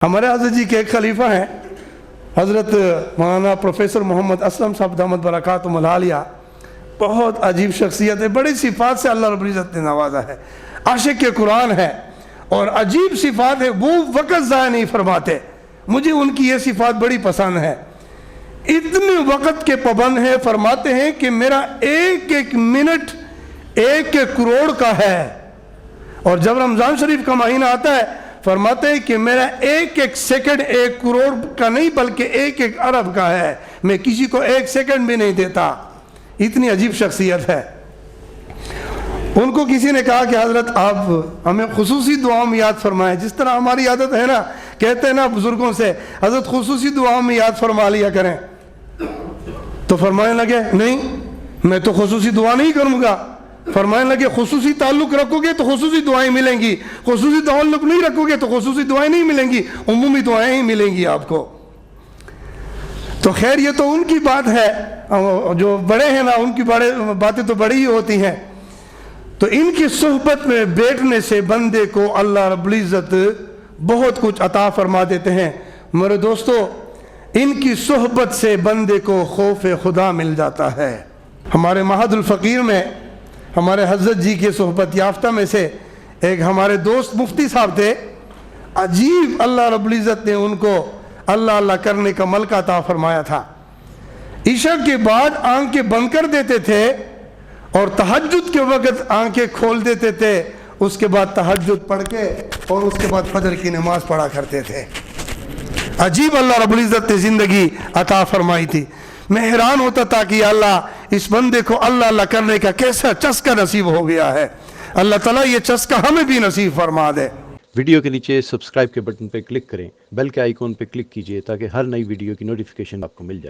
ہمارے حضرت جی کے ایک خلیفہ ہیں حضرت مولانا پروفیسر محمد اسلم صاحب دامت برکاتہم العالیہ. بہت عجیب شخصیت ہے, بڑی صفات سے اللہ رب العزت نے نوازا ہے, عاشق قرآن ہے اور عجیب صفات ہے, وہ وقت ضائع نہیں فرماتے. مجھے ان کی یہ صفات بڑی پسند ہے, اتنے وقت کے پابند ہیں. فرماتے ہیں کہ میرا ایک ایک منٹ ایک ایک کروڑ کا ہے, اور جب رمضان شریف کا مہینہ آتا ہے فرماتے ہیں کہ میرا ایک ایک سیکنڈ ایک کروڑ کا نہیں بلکہ ایک ایک ارب کا ہے, میں کسی کو ایک سیکنڈ بھی نہیں دیتا. اتنی عجیب شخصیت ہے. ان کو کسی نے کہا کہ حضرت آپ ہمیں خصوصی دعاؤں میں یاد فرمائیں, جس طرح ہماری عادت ہے نا, کہتے ہیں نا بزرگوں سے حضرت خصوصی دعاؤں میں یاد فرما لیا کریں. تو فرمانے لگے نہیں, میں تو خصوصی دعا نہیں کروں گا. فرمانے لگے خصوصی تعلق رکھو گے تو خصوصی دعائیں ملیں گی, خصوصی تعلق نہیں رکھو گے تو خصوصی دعائیں نہیں ملیں گی, عمومی دعائیں ہی ملیں گی آپ کو. تو خیر یہ تو ان کی بات ہے, جو بڑے ہیں نا ان کی باتیں تو بڑی ہی ہوتی ہیں. تو ان کی صحبت میں بیٹھنے سے بندے کو اللہ رب العزت بہت کچھ عطا فرما دیتے ہیں. میرے دوستو, ان کی صحبت سے بندے کو خوف خدا مل جاتا ہے. ہمارے معہد الفقیر میں ہمارے حضرت جی کے صحبت یافتہ میں سے ایک ہمارے دوست مفتی صاحب تھے. عجیب اللہ رب العزت نے ان کو اللہ اللہ کرنے کا ملکہ عطا فرمایا تھا. عشاء کے بعد آنکھیں بند کر دیتے تھے اور تہجد کے وقت آنکھیں کھول دیتے تھے, اس کے بعد تہجد پڑھ کے اور اس کے بعد فجر کی نماز پڑھا کرتے تھے. عجیب اللہ رب العزت نے زندگی عطا فرمائی تھی. میں حیران ہوتا تھا کہ اللہ اس بندے کو اللہ اللہ کرنے کا کیسا چسکا نصیب ہو گیا ہے. اللہ تعالیٰ یہ چسکا ہمیں بھی نصیب فرما دے. ویڈیو کے نیچے سبسکرائب کے بٹن پہ کلک کریں, بیل کے آئیکن پہ کلک کیجئے تاکہ ہر نئی ویڈیو کی نوٹیفیکیشن آپ کو مل جائے.